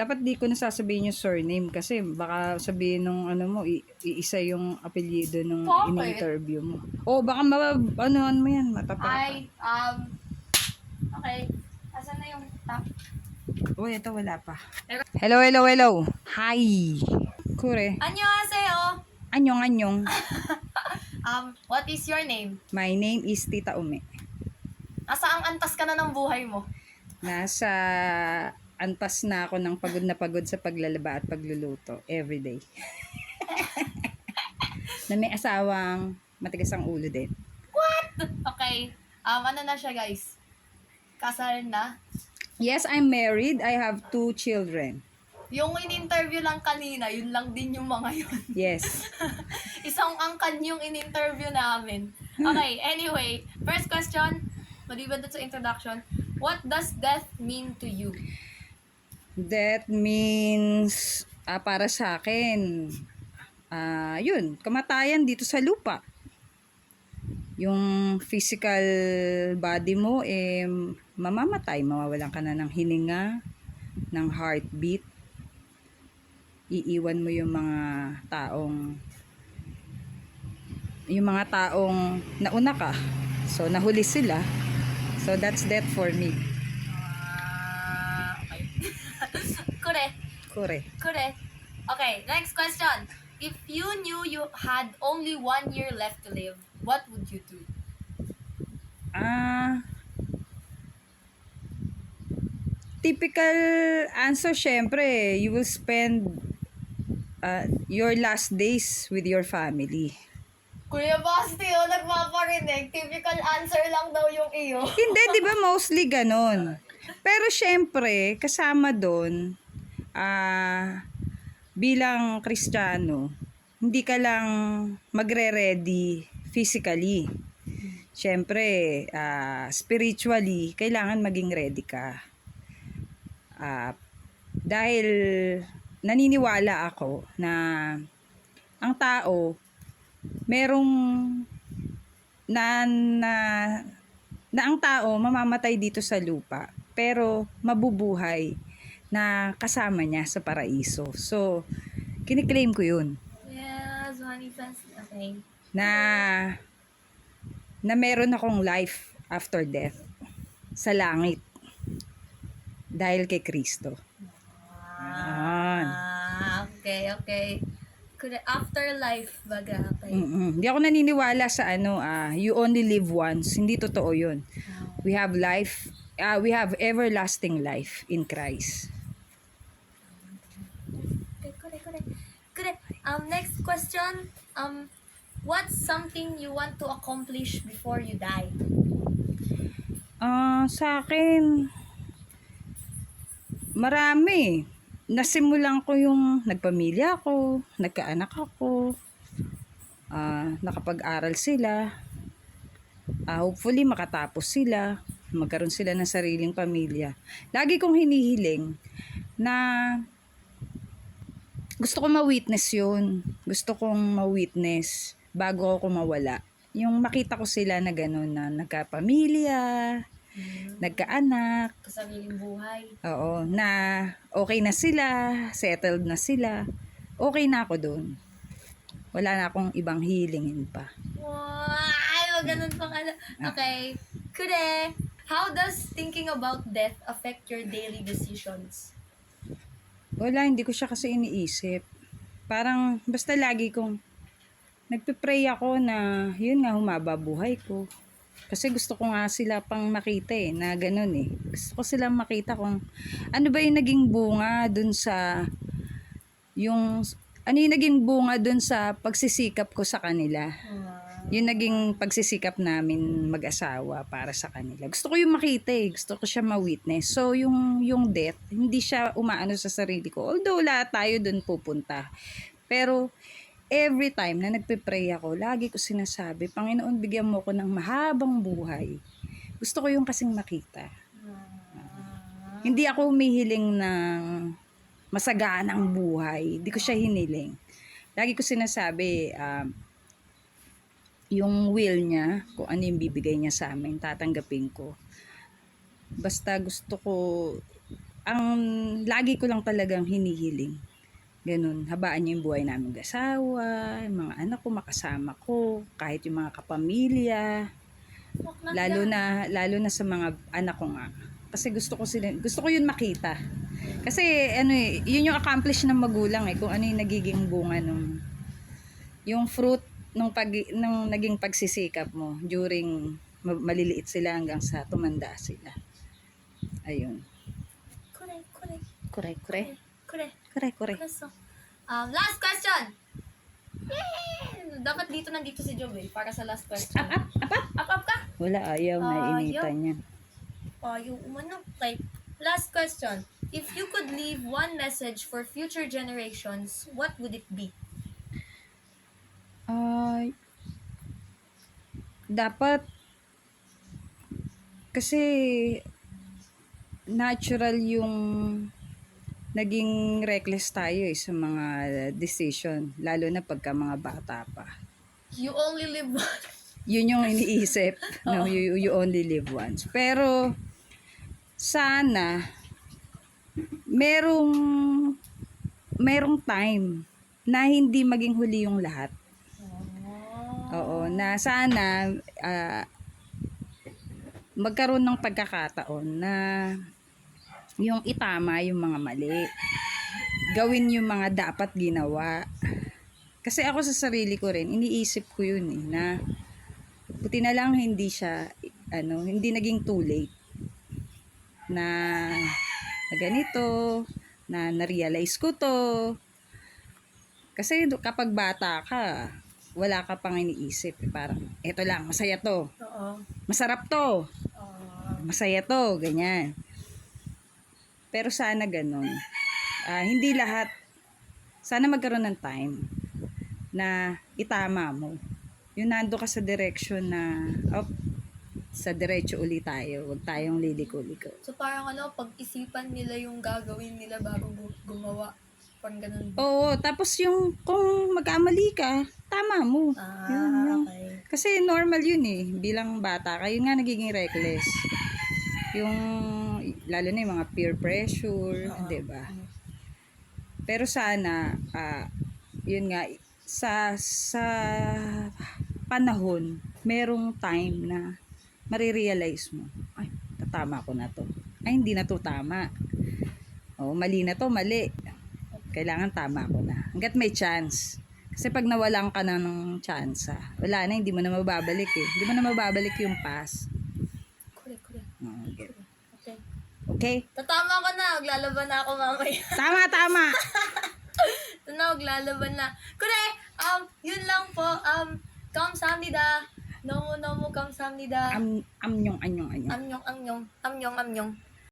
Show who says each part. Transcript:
Speaker 1: Dapat di ko nasasabihin yung surname kasi baka sabihin nung ano mo, iisa yung apelyido nung
Speaker 2: Bakit?
Speaker 1: ini-interview mo. O baka ano mo yan, matapata.
Speaker 2: Okay. Asan na yung top?
Speaker 1: Uy, ito wala pa. Hello, hello, hello. Hi. Kure.
Speaker 2: Annyeonghaseyo!
Speaker 1: Anyong.
Speaker 2: What is your name?
Speaker 1: My name is Tita Ume.
Speaker 2: Asa ang antas ka na ng buhay mo?
Speaker 1: Nasa antas na ako ng pagod sa paglalaba at pagluluto everyday. Na may asawang matigas ang ulo din.
Speaker 2: Okay. Ano na siya, guys? Kasal na?
Speaker 1: Yes, I'm married. I have 2 children.
Speaker 2: Yung in-interview lang kanina, yun lang din yung mga yun.
Speaker 1: Yes.
Speaker 2: Isang angkan yung in-interview namin. Okay, anyway. First question, maliban doon sa introduction. What does death mean to you?
Speaker 1: That means, para sa akin, yun, kamatayan dito sa lupa. Yung physical body mo, mamamatay. Mawawalan ka na ng hininga, ng heartbeat. Iiwan mo yung mga taong nauna ka. So, nahuli sila. So, that's death for me.
Speaker 2: Okay. Kure. Okay, next question. If you knew you had only 1 year left to live, what would you do?
Speaker 1: Typical answer, syempre, you will spend your last days with your family.
Speaker 2: Kuya Basti, nagpaparinig. Typical answer lang daw yung iyo.
Speaker 1: Hindi, di ba mostly ganon. Pero syempre, kasama doon, bilang Kristiyano, hindi ka lang magre-ready physically. Syempre, spiritually, kailangan maging ready ka. Dahil naniniwala ako na ang tao merong na ang tao mamamatay dito sa lupa pero mabubuhay na kasama niya sa paraiso. So, kiniklaim ko yun.
Speaker 2: Yes, manifest. Okay.
Speaker 1: Na meron akong life after death sa langit dahil kay Kristo.
Speaker 2: Okay. Afterlife baga. Okay.
Speaker 1: Hindi ako naniniwala sa you only live once. Hindi totoo yun. We have life, we have everlasting life in Christ.
Speaker 2: Correct. Next question. What's something you want to accomplish before you die?
Speaker 1: Sa akin, marami. Nasimulan ko yung nagpamilya ako, nagkaanak ako, nakapag-aral sila, hopefully makatapos sila, magkaroon sila ng sariling pamilya. Lagi kong hinihiling na gusto ko ma-witness yun. Gusto kong ma-witness bago ako mawala. Yung makita ko sila na gano'n na nagkapamilya, nagkaanak.
Speaker 2: Kasariling buhay.
Speaker 1: Oo, na okay na sila, settled na sila. Okay na ako doon. Wala na akong ibang hilingin pa.
Speaker 2: Wow, ganun pang ano. Okay. Kude, how does thinking about death affect your daily decisions?
Speaker 1: Wala, hindi ko siya kasi iniisip. Parang basta lagi kong nagpe-pray ako na yun nga humaba buhay ko. Kasi gusto ko nga sila pang makita na ganun Gusto ko silang makita kung ano ba yung naging bunga dun sa pagsisikap ko sa kanila. Yung naging pagsisikap namin mag-asawa para sa kanila. Gusto ko yung makita Gusto ko siya ma-witness. So, yung death, hindi siya umaano sa sarili ko. Although, lahat tayo dun pupunta. Pero, every time na nagpe-pray ako, lagi ko sinasabi, Panginoon, bigyan mo ko ng mahabang buhay. Gusto ko yung kasing makita. Hindi ako humihiling ng masaganang buhay. Hindi ko siya hiniling. Lagi ko sinasabi, yung will niya, kung ano yung bibigay niya sa amin, tatanggapin ko. Basta gusto ko ang lagi ko lang talagang hinihiling. Ganun, habaan niyo yung buhay namin mag-asawa, yung mga anak ko, makasama ko, kahit yung mga kapamilya,
Speaker 2: Fuck na
Speaker 1: lalo na sa mga anak ko nga. Kasi gusto ko yun makita. Kasi ano eh, yun yung accomplish ng magulang eh, kung ano yung nagiging bunga nung yung fruit nung naging pagsisikap mo during maliliit sila hanggang sa tumanda sila. Ayun.
Speaker 2: Correct, correct,
Speaker 1: Correct.
Speaker 2: correct. So, last question! Yay! Dapat nandito si Job eh, para sa last question. Up ka?
Speaker 1: Wala, ayaw, naiinitan niya.
Speaker 2: Yung umano. Okay. Last question. If you could leave one message for future generations, what would it be?
Speaker 1: Dapat, kasi natural yung naging reckless tayo eh sa mga decision, lalo na pagka mga bata pa.
Speaker 2: You only live once.
Speaker 1: Yun yung iniisip, no? You only live once. Pero sana merong time na hindi maging huli yung lahat. Oo, na sana magkaroon ng pagkakataon na yung itama yung mga mali. Gawin yung mga dapat ginawa. Kasi ako sa sarili ko rin, iniisip ko yun eh, na buti na lang hindi naging too late na ganito, na na-realize ko to. Kasi kapag bata ka, wala ka pang iniisip. Parang, eto lang, masaya to.
Speaker 2: Oo.
Speaker 1: Masarap to. Masaya to, ganyan. Pero sana ganun. Hindi lahat. Sana magkaroon ng time na itama mo. Yung nando ka sa direction na, sa diretso ulit tayo. Huwag tayong liliko-liko.
Speaker 2: So parang pag-isipan nila yung gagawin nila bago gumawa. Parang ganun.
Speaker 1: Oo, tapos kung magkamali ka, tama mo. Yun.
Speaker 2: Okay.
Speaker 1: Kasi normal yun eh, bilang bata ka, yun nga nagiging reckless. Lalo na yung mga peer pressure, di ba? Pero sana, yun nga, sa panahon, merong time na marirealize mo, ay, tatama ko na to. Ay, hindi na to tama. Mali na to, mali. Kailangan tama ko na. Hanggat may chance. Kasi pag nawalan ka na ng chance, wala na, hindi mo na mababalik eh. Hindi mo na mababalik yung past.
Speaker 2: Correct.
Speaker 1: Okay.
Speaker 2: Okay.
Speaker 1: Okay?
Speaker 2: Tatama ko na. Maglalaban na ako mamaya.
Speaker 1: Tama!
Speaker 2: Maglalaban na. Correct! Yun lang po. 감사합니다. 너무너무 감사합니다.
Speaker 1: Amnyong.
Speaker 2: amnyong.